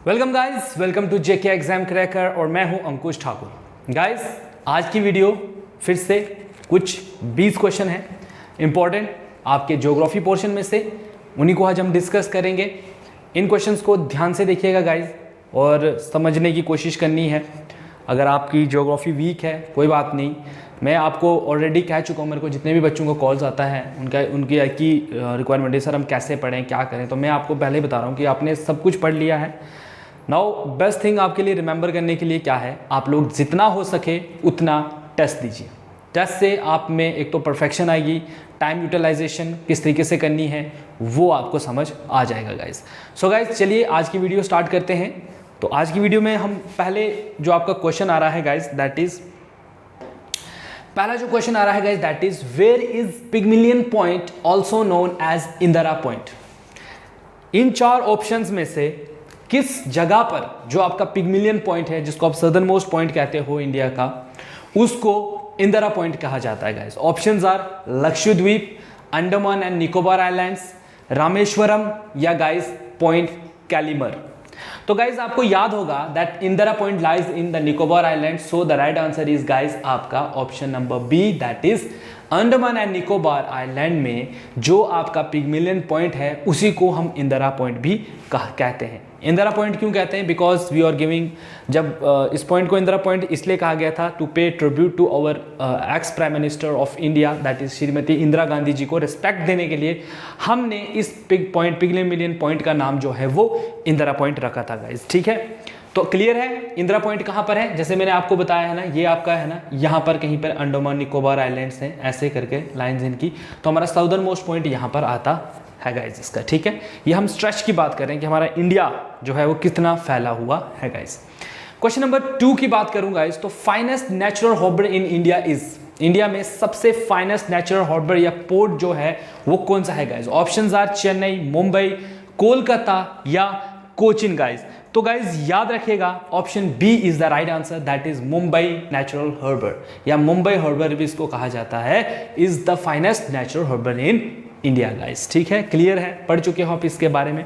Welcome guys, welcome to JK exam cracker और मैं हूं अंकुश ठाकुर। गाइस आज की वीडियो फिर से कुछ 20 क्वेश्चन हैं इंपॉर्टेंट आपके ज्योग्राफी पोर्शन में से, उन्हीं को आज हम डिस्कस करेंगे। इन क्वेश्चंस को ध्यान से देखिएगा गाइस और समझने की कोशिश करनी है। अगर आपकी ज्योग्राफी वीक है कोई बात नहीं, मैं आपको ऑलरेडी कह चुका हूँ, मेरे को जितने भी बच्चों को कॉल्स आता है उनकी रिक्वायरमेंट है सर हम कैसे पढ़ें क्या करें, तो मैं आपको पहले ही बता रहा हूँ कि आपने सब कुछ पढ़ लिया है। नाउ बेस्ट थिंग आपके लिए रिमेंबर करने के लिए क्या है, आप लोग जितना हो सके उतना टेस्ट दीजिए। टेस्ट से आप में एक तो परफेक्शन आएगी, टाइम यूटिलाइजेशन किस तरीके से करनी है वो आपको समझ आ जाएगा गाइस। सो गाइस चलिए आज की वीडियो स्टार्ट करते हैं। तो आज की वीडियो में हम पहले जो आपका क्वेश्चन आ रहा है guys that is where is Pygmalion point also known as Indira point. इन चार ऑप्शंस में से किस जगह पर जो आपका पिग्मिलियन पॉइंट है, जिसको आप सदर्न मोस्ट पॉइंट कहते हो इंडिया का, उसको इंदिरा पॉइंट कहा जाता है guys. Options are Lakshadweep, Andaman and Nicobar islands, Rameswaram या गाइस पॉइंट कैलिमर। तो गाइज आपको याद होगा that Indira point lies in the Nicobar island, so the right answer is guys आपका option number B, that is Andaman and Nicobar island में जो आपका पिग्मिलियन पॉइंट है उसी को हम इंदिरा पॉइंट भी कहते हैं। इंदिरा पॉइंट क्यों कहते हैं? बिकॉज वी आर गिविंग, जब इस पॉइंट को इंदिरा पॉइंट इसलिए कहा गया था to pay tribute to our ex prime minister of India that is Shrimati Indira Gandhi ji को रिस्पेक्ट देने के लिए हमने इस पिग्मिलियन पॉइंट का नाम जो है वो इंदिरा पॉइंट रखा था गाइस। ठीक है, तो क्लियर है इंदिरा पॉइंट कहाँ पर है? जैसे मैंने आपको बताया है ना, ये आपका है ना, यहाँ पर कहीं पर अंडमान निकोबार आइलैंड्स हैं ऐसे करके लाइंस इनकी, तो हमारा साउदर्न मोस्ट पॉइंट यहाँ पर आता है गाइस इसका। ठीक है, ये हम स्ट्रेच की बात कर रहे हैं कि हमारा इंडिया जो है वो कितना फैला हुआ है गाइस। क्वेश्चन नंबर 2 की बात करूं गाइस, तो finest natural harbour in India is, India में सबसे फाइनेस्ट नेचुरल हार्बर या पोर्ट जो है वो कौन सा है guys? Options are Chennai, Mumbai, Kolkata या कोचिन गाइस। तो गाइज याद रखिएगा option B is the right answer, that is Mumbai natural harbour या मुंबई हार्बर भी इसको कहा जाता है, is the finest natural harbour in India guys. ठीक है, क्लियर है, पढ़ चुके हो आप इसके बारे में।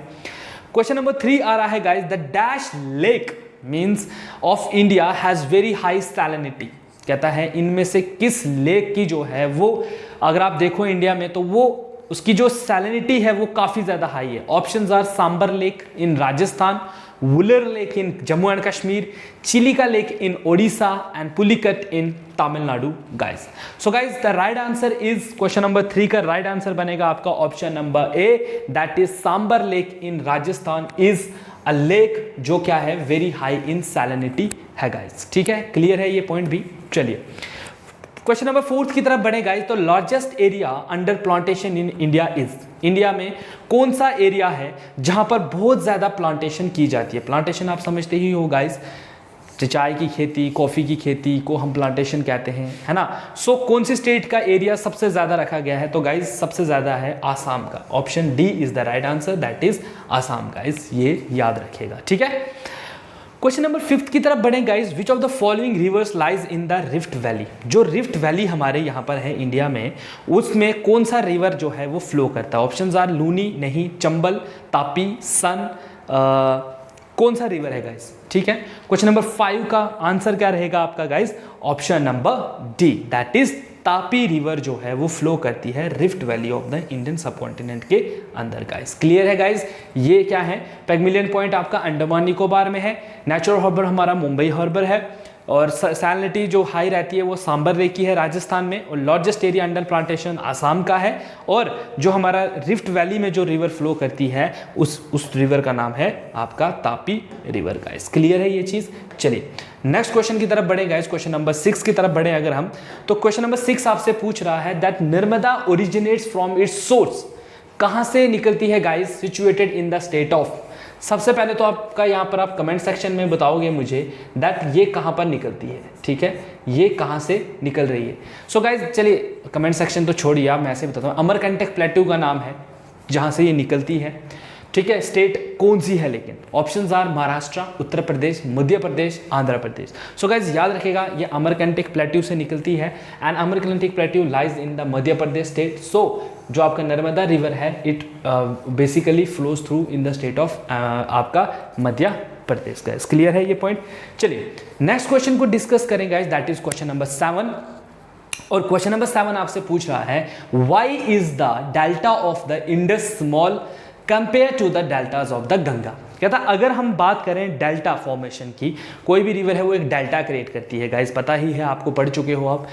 क्वेश्चन नंबर 3 आ रहा है guys, the dash lake means of India has very high salinity. कहता है इनमें से किस लेक की जो है वो, अगर आप देखो इंडिया में तो वो उसकी जो सैलिनिटी है वो काफी ज्यादा हाई है। Options are Sambhar lake in Rajasthan, Wular lake in Jammu and Kashmir, Chilika lake in Odisha and Pulicat in Tamil Nadu guys. So guys the right answer is, question number 3 का राइट आंसर बनेगा आपका option number A, that is Sambhar lake in Rajasthan is a lake जो क्या है very high in salinity है गाइस। ठीक है, क्लियर है ये पॉइंट भी। चलिए क्वेश्चन नंबर 4 की तरफ बढ़े गाइस, तो largest area under plantation in India is, India में कौन सा एरिया है जहां पर बहुत ज्यादा प्लांटेशन की जाती है? प्लांटेशन आप समझते ही हो गाइस, चाय की खेती, कॉफी की खेती को हम प्लांटेशन कहते हैं, है ना। सो कौन सी स्टेट का एरिया सबसे ज्यादा रखा गया है? तो गाइस सबसे ज्यादा है आसाम का, option D is the right answer, that is Assam guys, ये याद रखिएगा। ठीक है, क्वेश्चन नंबर 5 की तरफ बढ़े guys, which of the following rivers lies in the rift valley. जो रिफ्ट वैली हमारे यहाँ पर है इंडिया में, उसमें कौन सा रिवर जो है वो फ्लो करता है? ऑप्शंस आर लूनी, नहीं, चंबल, तापी, सन, कौन सा रिवर है गाइस? ठीक है, क्वेश्चन नंबर 5 का आंसर क्या रहेगा आपका guys? Option number D, that is Tapi river जो है वो फ्लो करती है rift valley of the Indian subcontinent के अंदर गाइस। क्लियर है गाइस, ये क्या है? पिग्मिलियन पॉइंट आपका अंडमान निकोबार में है, नेचुरल हार्बर हमारा मुंबई हार्बर है, और सैलिनिटी जो हाई रहती है वो सांबर लेक की है राजस्थान में, और largest area under plantation Assam का है, और जो हमारा रिफ्ट वैली में जो रिवर फ्लो करती है उस रिवर का नाम है आपका तापी रिवर गाइस। क्लियर है ये चीज। चलिए नेक्स्ट क्वेश्चन की तरफ बढ़े गाइस, क्वेश्चन नंबर 6 की तरफ बढ़े अगर हम, तो क्वेश्चन नंबर 6 आपसे पूछ रहा है that Narmada originates from its source, कहां से निकलती है guys? Situated in the state of, सबसे पहले तो आपका यहाँ पर आप कमेंट सेक्शन में बताओगे मुझे दैट ये कहाँ पर निकलती है। ठीक है, ये कहाँ से निकल रही है? सो गाइज चलिए कमेंट सेक्शन तो छोड़िए, आप मैं ऐसे बताता हूँ, अमरकंटक प्लेट्यू का नाम है जहाँ से ये निकलती है। ठीक है, स्टेट कौन सी है लेकिन? Options are Maharashtra, Uttar Pradesh, Madhya Pradesh, Andhra Pradesh. So guys याद रखेगा ये अमरकंटक प्लेट्यू से निकलती है, and Amarkantak plateau lies in the Madhya Pradesh state. So जो आपका नर्मदा रिवर है it basically flows through in the state of आपका मध्य प्रदेश। गाइस क्लियर है ये पॉइंट। चलिए नेक्स्ट क्वेश्चन को डिस्कस करेंगे guys, that is question number 7। और क्वेश्चन नंबर 7 आपसे पूछ रहा है why is the delta of the Indus small compare to the deltas of the Ganga. कहता अगर हम बात करें डेल्टा फॉर्मेशन की, कोई भी रिवर है वो एक डेल्टा क्रिएट करती है, गाइस पता ही है, आपको पढ़ चुके हो आप।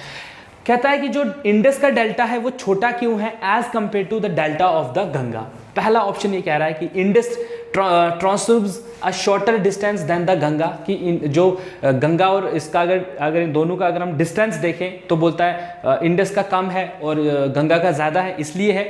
कहता है कि जो इंडस का डेल्टा है वो छोटा क्यों है as compare to the delta of the Ganga. पहला ऑप्शन ये कह रहा है कि इंडस ट्रांसवर्ब्स a shorter distance than the Ganga, कि जो गंगा और इसका अगर इन दोनों का अगर हम डिस्टेंस देखें तो बोलता है इंडस का कम है और गंगा का ज़्यादा है, इसलिए है।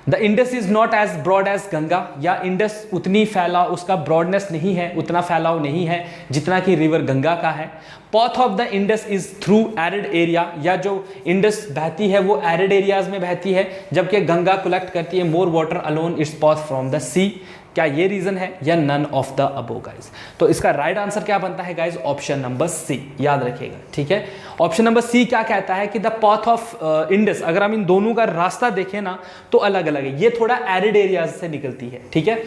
The Indus is not as broad as Ganga, या इंडस उतनी फैला, उसका ब्रॉडनेस नहीं है, उतना फैलाव नहीं है जितना कि रिवर गंगा का है। Path of the Indus is through arid area, या जो इंडस बहती है वो एरिड एरियाज में बहती है, जबकि गंगा कलेक्ट करती है more water along its path from the sea. क्या ये रीजन है या none of the above guys. तो इसका राइट आंसर क्या बनता है गाइस, ऑप्शन नंबर सी, याद रखिएगा, ठीक है। ऑप्शन नंबर सी क्या कहता है कि द पाथ ऑफ इंडस, अगर हम इन दोनों का रास्ता देखें ना तो अलग अलग है, ये थोड़ा एरिड एरियाज से निकलती है, ठीक है।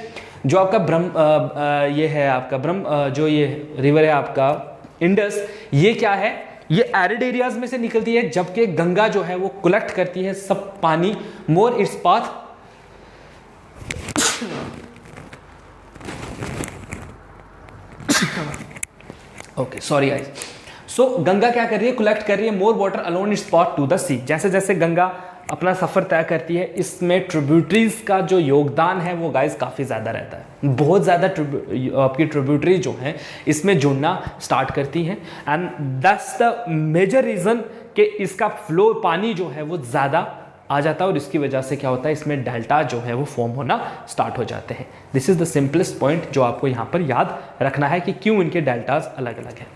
जो आपका ये है आपका जो ये रिवर है आपका इंडस, ये क्या है, ये एरिड एरियाज में से निकलती है, जबकि गंगा जो है वो कलेक्ट करती है सब पानी more its path okay sorry guys. So Ganga क्या कर रही है, कलेक्ट कर रही है more water along its path to the sea. जैसे जैसे गंगा अपना सफ़र तय करती है, इसमें ट्रिब्यूटरीज का जो योगदान है वो गाइस काफ़ी ज़्यादा रहता है, बहुत ज़्यादा आपकी ट्रिब्यूटरीज जो हैं इसमें जुड़ना स्टार्ट करती हैं, and that's the major reason कि इसका फ्लो पानी जो है वो ज़्यादा आ जाता है, और इसकी वजह से क्या होता है, इसमें डेल्टा जो है वो फॉर्म होना स्टार्ट हो जाते हैं। This is the simplest point जो आपको यहाँ पर याद रखना है कि क्यों इनके डेल्टाज अलग अलग हैं।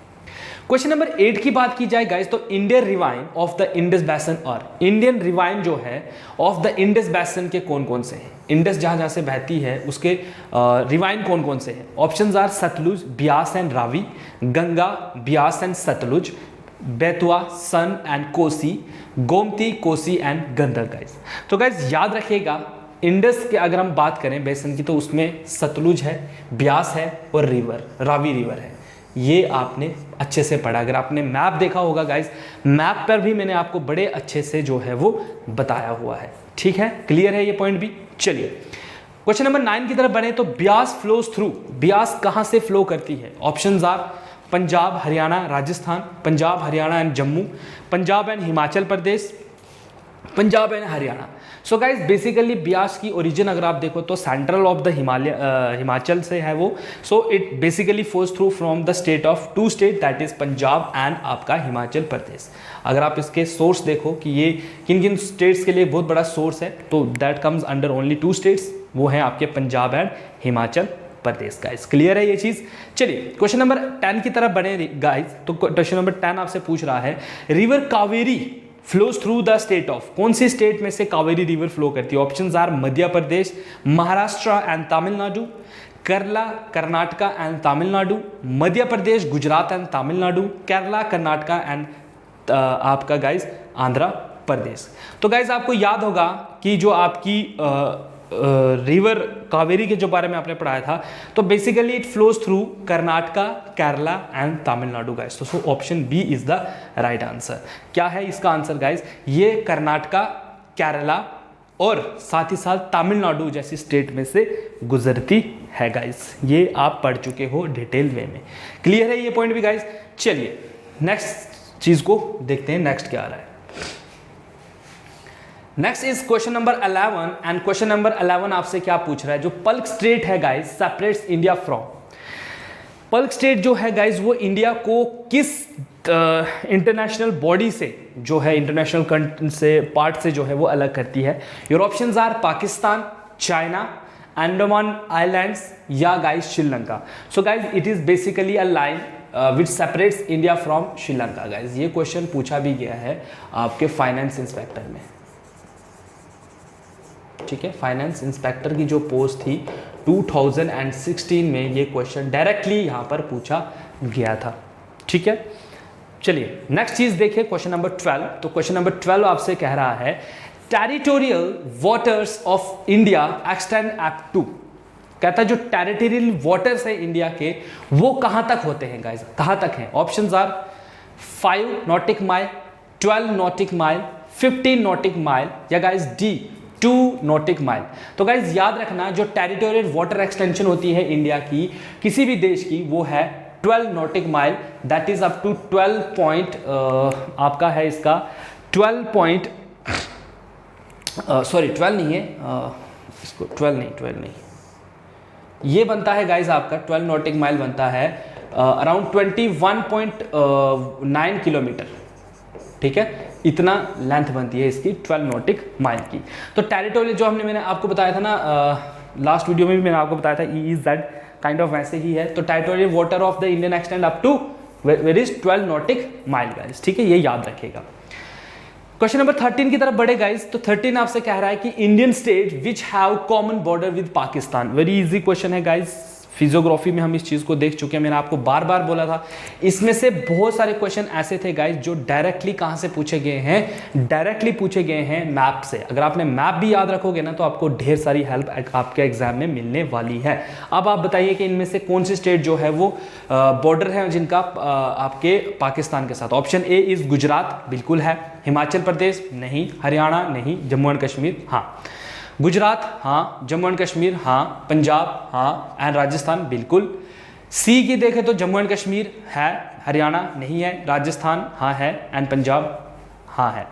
क्वेश्चन नंबर 8 की बात की जाए गाइस, तो Indian ravine of the Indus basin, और इंडियन रिवाइन जो है ऑफ द इंडस बैसन के कौन कौन से हैं, इंडस जहाँ जहाँ से बहती है उसके रिवाइन कौन कौन से हैं। Options are Sutlej, Beas and Ravi, Ganga, Beas and Sutlej, Betwa, Son and Kosi, Gomti, Kosi and Gandak guys. तो गाइस याद रखिएगा इंडस के अगर हम बात करें बेसन की, तो उसमें सतलुज है, ब्यास है और रावी रिवर है। ये आपने अच्छे से पढ़ा, अगर आपने मैप देखा होगा गाइस, मैप पर भी मैंने आपको बड़े अच्छे से जो है वो बताया हुआ है, ठीक है, क्लियर है ये पॉइंट भी। चलिए क्वेश्चन नंबर 9 की तरफ बढ़े, तो ब्यास फ्लोज थ्रू, ब्यास कहाँ से फ्लो करती है। Options are Punjab, Haryana, Rajasthan, Punjab, Haryana and Jammu, Punjab and Himachal Pradesh, Punjab and Haryana. So guys basically Beas की ओरिजिन अगर आप देखो तो सेंट्रल ऑफ द हिमाचल से है वो। So it basically flows through from the state of 2 state, that is Punjab and आपका हिमाचल प्रदेश। अगर आप इसके सोर्स देखो कि ये किन किन स्टेट्स के लिए बहुत बड़ा सोर्स है, तो that comes under only 2 states, वो हैं आपके Punjab and Himachal Pradesh. Guys clear है ये चीज। चलिए क्वेश्चन नंबर 10 की तरफ बढ़े गाइस, तो क्वेश्चन नंबर 10 आपसे पूछ रहा है river Kaveri flows through the state of, कौन सी स्टेट में से कावेरी रिवर फ्लो करती है। Options are Madhya Pradesh, Maharashtra and Tamil Nadu, Kerala, Karnataka and Tamil Nadu, Madhya Pradesh, Gujarat and Tamil Nadu, Kerala, Karnataka and आपका गाइस आंध्र प्रदेश। तो गाइस आपको याद होगा कि जो आपकी रिवर कावेरी के जो बारे में आपने पढ़ाया था, तो basically it flows through Karnataka, Kerala and Tamil Nadu guys. तो so option B is the right answer. क्या है इसका आंसर गाइस, ये कर्नाटका, केरला और साथ ही साथ तमिलनाडु जैसी स्टेट में से गुजरती है गाइस। ये आप पढ़ चुके हो डिटेल वे में, क्लियर है ये पॉइंट भी गाइस। चलिए नेक्स्ट चीज को देखते हैं, नेक्स्ट क्या आ रहा है। Next is question number 11, and question number 11 आपसे क्या पूछ रहा है, जो पल्क स्टेट है guys separates India from, Palk strait जो है गाइस वो इंडिया को किस इंटरनेशनल बॉडी से जो है, इंटरनेशनल से पार्ट से जो है वो अलग करती है। Your options are Pakistan, China, Andaman islands या guys Sri Lanka. So guys it is basically a line which separates India from Sri Lanka guys. ये क्वेश्चन पूछा भी गया है आपके फाइनेंस इंस्पेक्टर में, ठीक है, फाइनेंस इंस्पेक्टर की जो पोस्ट थी 2016 में ये क्वेश्चन डायरेक्टली यहाँ पर पूछा गया था, ठीक है। चलिए नेक्स्ट चीज देखिए क्वेश्चन नंबर 12। तो क्वेश्चन नंबर 12 आपसे कह रहा है territorial waters of India extend up to, कहता है जो टेरिटोरियल वाटर्स है इंडिया के वो कहां तक होते हैं गाइस, कहां तक हैं? Options are 5 nautical mile, 12 nautical mile, 15 nautical mile या गाइस डी 2 नॉटिक माइल। तो गाइस याद रखना जो टेरिटोरियल वाटर एक्सटेंशन होती है इंडिया की, किसी भी देश की, वो है 12 nautical mile, that is up to 12 point आपका है इसका 12 पॉइंट सॉरी 12 नहीं है इसको 12 नहीं ये बनता है गाइस आपका 12 नॉटिक माइल बनता है अराउंड 21.9 किलोमीटर, ठीक है, इतना लेंथ बनती है इसकी 12 नॉटिक माइल की। तो टेरिटोरियल जो मैंने आपको बताया था ना लास्ट वीडियो में भी मैंने आपको बताया था EEZ काइंड ऑफ वैसे ही है। तो territorial water of the Indian extend up to where is 12 nautical mile guys, ठीक है, ये याद रखेगा। क्वेश्चन नंबर 13 की तरफ बढ़े गाइस। तो 13 आपसे कह रहा है कि Indian state which have common border with Pakistan. Very easy question है गाइस, फिजियोग्राफी में हम इस चीज को देख चुके हैं, मैंने आपको बार बार बोला था। इसमें से बहुत सारे क्वेश्चन ऐसे थे गाइस जो डायरेक्टली कहां से पूछे गए हैं, डायरेक्टली पूछे गए हैं मैप से। अगर आपने मैप भी याद रखोगे ना तो आपको ढेर सारी हेल्प आपके एग्जाम में मिलने वाली है। अब आप बताइए कि इनमें से कौन सी स्टेट जो है वो बॉर्डर है जिनका आपके पाकिस्तान के साथ। ऑप्शन ए इज गुजरात, बिल्कुल है। हिमाचल प्रदेश नहीं, हरियाणा नहीं, जम्मू एंड कश्मीर हाँ, गुजरात हाँ, जम्मू एंड कश्मीर हाँ, पंजाब हाँ, एंड राजस्थान बिल्कुल। सी की देखें तो जम्मू एंड कश्मीर है, हरियाणा नहीं है, राजस्थान हाँ है, एंड पंजाब हाँ है।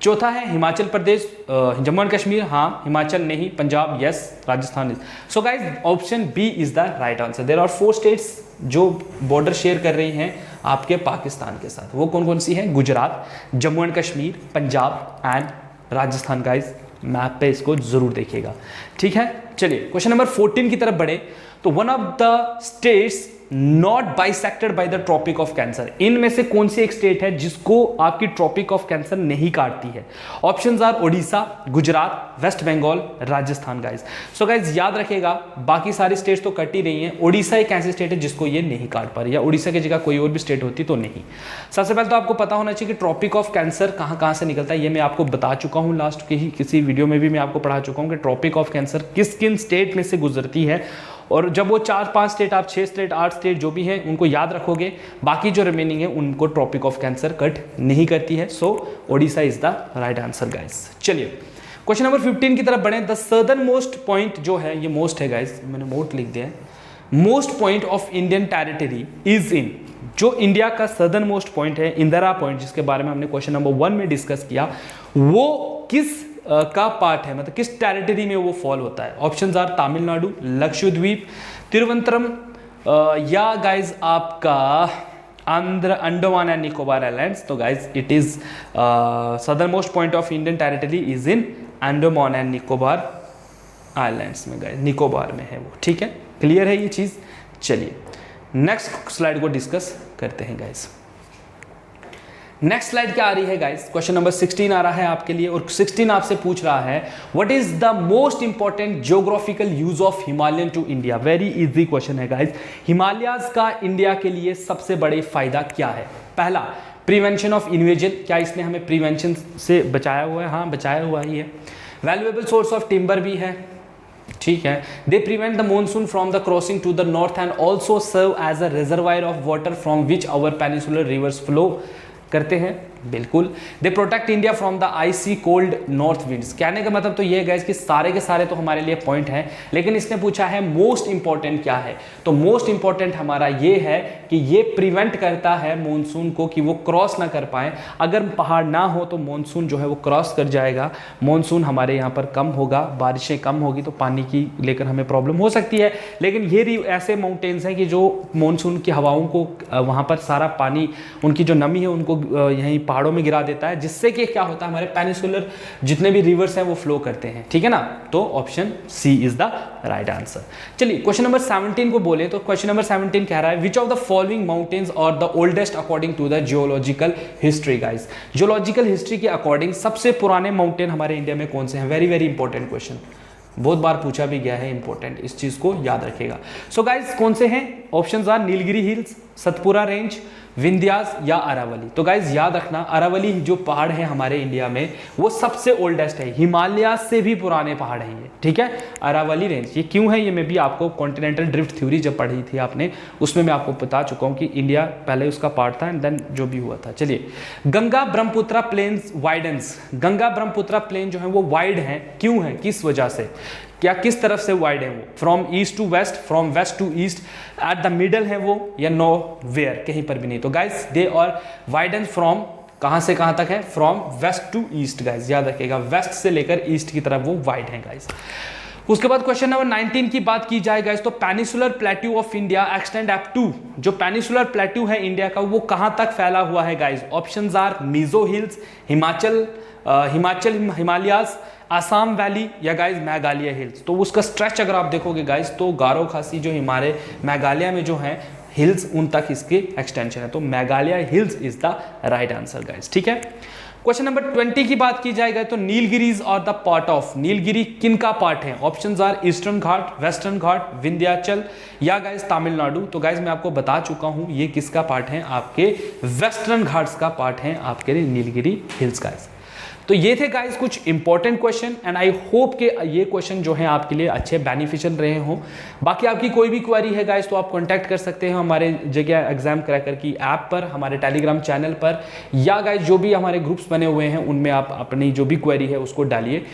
चौथा है हिमाचल प्रदेश, जम्मू एंड कश्मीर हाँ, हिमाचल नहीं, Punjab yes, Rajasthan is. So guys option B is the right answer. There are 4 states जो बॉर्डर शेयर कर रही हैं आपके पाकिस्तान के साथ। वो कौन कौन सी हैं? Gujarat, Jammu and Kashmir, Punjab and Rajasthan. Guys map पे इसको जरूर देखिएगा, ठीक है। चलिए क्वेश्चन नंबर 14 की तरफ बढ़े। तो one of the states not bisected by the tropic of cancer, इनमें से कौन सी एक स्टेट है जिसको आपकी ट्रॉपिक ऑफ कैंसर नहीं काटती है? Options are Odisha, Gujarat, West Bengal, Rajasthan. Guys so guys याद रखिएगा बाकी सारी स्टेट्स तो कट ही रही हैं, ओडिशा एक ऐसी स्टेट है जिसको ये नहीं काट पा रही, या ओडिशा की जगह कोई और भी स्टेट होती तो नहीं। सबसे पहले तो आपको पता होना चाहिए कि ट्रॉपिक ऑफ कैंसर कहाँ कहाँ से निकलता है, ये मैं आपको बता चुका हूँ लास्ट के ही किसी वीडियो में भी मैं आपको पढ़ा चुका हूँ कि ट्रॉपिक ऑफ कैंसर किस किन स्टेट में से गुजरती है। और जब वो 4-5 स्टेट, आप 6 स्टेट 8 स्टेट जो भी हैं उनको याद रखोगे, बाकी जो रिमेनिंग है उनको ट्रॉपिक ऑफ कैंसर कट नहीं करती है। So Odisha is the right answer guys. चलिए क्वेश्चन नंबर 15 की तरफ बढ़े। द सदर्न मोस्ट पॉइंट जो है, ये मोस्ट है गाइस, मैंने मोस्ट लिख दिया है, most point of Indian territory is in, जो इंडिया का सदर्न मोस्ट पॉइंट है, इंदिरा पॉइंट, जिसके बारे में हमने क्वेश्चन नंबर 1 में डिस्कस किया, वो किस का पार्ट है, मतलब किस टेरिटरी में वो फॉल होता है? Options are Tamil Nadu, Lakshadweep, Thiruvananthapuram yeah guys आपका अंडमान एंड निकोबार आइलैंड्स। तो guys it is southern most point of Indian territory is in Andaman and Nicobar islands में, गाइज निकोबार में है वो, ठीक है, क्लियर है ये चीज। चलिए नेक्स्ट स्लाइड को डिस्कस करते हैं गाइज। नेक्स्ट स्लाइड क्या आ रही है गाइस? क्वेश्चन नंबर 16 आ रहा है आपके लिए, और 16 आपसे पूछ रहा है what is the most important geographical use of Himalayan to India. Very easy question है गाइस। हिमालयाज का इंडिया के लिए सबसे बड़े फायदा क्या है? पहला, प्रिवेंशन ऑफ इन्वेजन, क्या इसने हमें प्रिवेंशन से बचाया हुआ है? हाँ बचाया हुआ ही है। वैल्यूएबल सोर्स ऑफ टिम्बर भी है, ठीक है। They prevent the monsoon from the crossing to the north and also serve as a reservoir of water from which our peninsular rivers flow करते हैं, बिल्कुल। They protect India from the icy cold north winds. कहने का मतलब तो ये है guys कि सारे के सारे तो हमारे लिए पॉइंट हैं, लेकिन इसने पूछा है मोस्ट इंपॉर्टेंट क्या है। तो मोस्ट इंपॉर्टेंट हमारा ये है कि ये प्रिवेंट करता है मॉनसून को कि वो क्रॉस ना कर पाए। अगर पहाड़ ना हो तो मॉनसून जो है वो क्रॉस कर जाएगा, मॉनसून हमारे यहाँ पर कम होगा, बारिशें कम होगी तो पानी की लेकर हमें प्रॉब्लम हो सकती है। लेकिन ये ऐसे माउंटेन्स हैं कि जो मॉनसून की हवाओं को वहाँ पर सारा पानी, उनकी जो नमी है उनको यहीं पहाड़ों में गिरा देता है, जिससे कि क्या होता है हमारे पेनिसुलर जितने भी रिवर्स हैं वो फ्लो करते हैं, ठीक है ना। तो option C is the right answer. चलिए क्वेश्चन नंबर 17 को बोले तो क्वेश्चन नंबर 17 कह रहा है which of the following mountains are the oldest according to the geological history. Guys geological history के अकॉर्डिंग सबसे पुराने माउंटेन हमारे इंडिया में कौन से हैं? वेरी वेरी इंपॉर्टेंट क्वेश्चन, बहुत बार पूछा भी गया है, इंपॉर्टेंट, इस चीज को याद रखेगा। सो गाइस कौन से हैं? Options are Nilgiri hills, Satpura range, Vindhyas या अरावली। तो गाइज याद रखना, अरावली जो पहाड़ है हमारे इंडिया में वो सबसे ओल्डेस्ट है, हिमालय से भी पुराने पहाड़ हैं ये, ठीक है। अरावली रेंज ये क्यों है, ये मैं भी आपको कॉन्टिनेंटल ड्रिफ्ट थ्योरी जब पढ़ी थी आपने, उसमें मैं आपको बता चुका हूँ कि इंडिया पहले उसका पार्ट था एंड देन जो भी हुआ था। चलिए, Ganga Brahmaputra plains widens, Ganga Brahmaputra plain जो है वो वाइड है, क्यों है, किस वजह से, क्या किस तरफ से वाइड है वो, from east to west, from west to east, at the middle है वो, या नो वेयर, कहीं पर भी नहीं। तो गाइस दे और वाइडन फ्रॉम कहां से कहां तक है, from west to east. Guys याद रखिएगा, वेस्ट से लेकर ईस्ट की तरफ वो वाइड है गाइस। उसके बाद क्वेश्चन नंबर 19 की बात की जाए गाइस, तो peninsular plateau of India extend up to, जो पेनिसुलर प्लेट्यू है इंडिया का वो कहां तक फैला हुआ है guys. Options are Mizo hills, Himachal Himalayas, Assam valley, या गाइज मेघालय हिल्स। तो उसका स्ट्रेच अगर आप देखोगे गाइज, तो गारो खासी जो हमारे मेघालय में जो है हिल्स, उन तक इसके एक्सटेंशन है। तो Meghalaya hills is the right answer guys, ठीक है। क्वेश्चन नंबर 20 की बात की जाएगा, तो नीलगिरीज और द पार्ट ऑफ, नीलगिरी किन का पार्ट है। Options are eastern Ghat, western Ghat, Vindhyachal, या गाइज तमिलनाडु। तो गाइज मैं आपको बता चुका हूं ये किसका पार्ट है, आपके वेस्टर्न घाट्स का पार्ट है आपके नीलगिरी हिल्स गाइज। तो ये थे गाइस कुछ important question and I hope कि ये क्वेश्चन जो है आपके लिए अच्छे बेनिफिशियल रहे हों। बाकी आपकी कोई भी क्वेरी है गाइस तो आप कांटेक्ट कर सकते हैं हमारे जगह एग्जाम क्रैकर की ऐप पर, हमारे टेलीग्राम चैनल पर, या गाइस जो भी हमारे ग्रुप्स बने हुए हैं उनमें आप अपनी जो भी क्वेरी है उसको डालिए।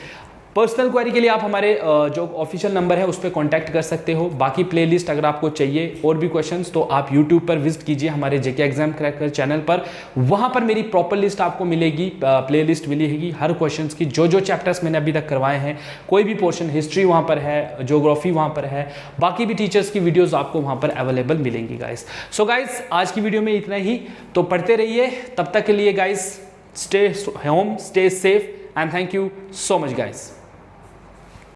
पर्सनल क्वेरी के लिए आप हमारे जो ऑफिशियल नंबर है उस पर कॉन्टैक्ट कर सकते हो। बाकी प्लेलिस्ट अगर आपको चाहिए और भी क्वेश्चंस तो आप यूट्यूब पर विजिट कीजिए हमारे जेके एग्जाम क्रैकर चैनल पर, वहां पर मेरी प्रॉपर लिस्ट आपको मिलेगी, प्लेलिस्ट मिलेगी हर क्वेश्चंस की, जो चैप्टर्स मैंने अभी तक करवाए हैं। कोई भी पोर्शन, हिस्ट्री वहाँ पर है, ज्योग्राफी वहाँ पर है, बाकी भी टीचर्स की वीडियोज़ आपको वहाँ पर अवेलेबल मिलेंगी गाइस। सो गाइस आज की वीडियो में इतना ही, तो पढ़ते रहिए, तब तक के लिए guys stay home, stay safe and thank you so much guys.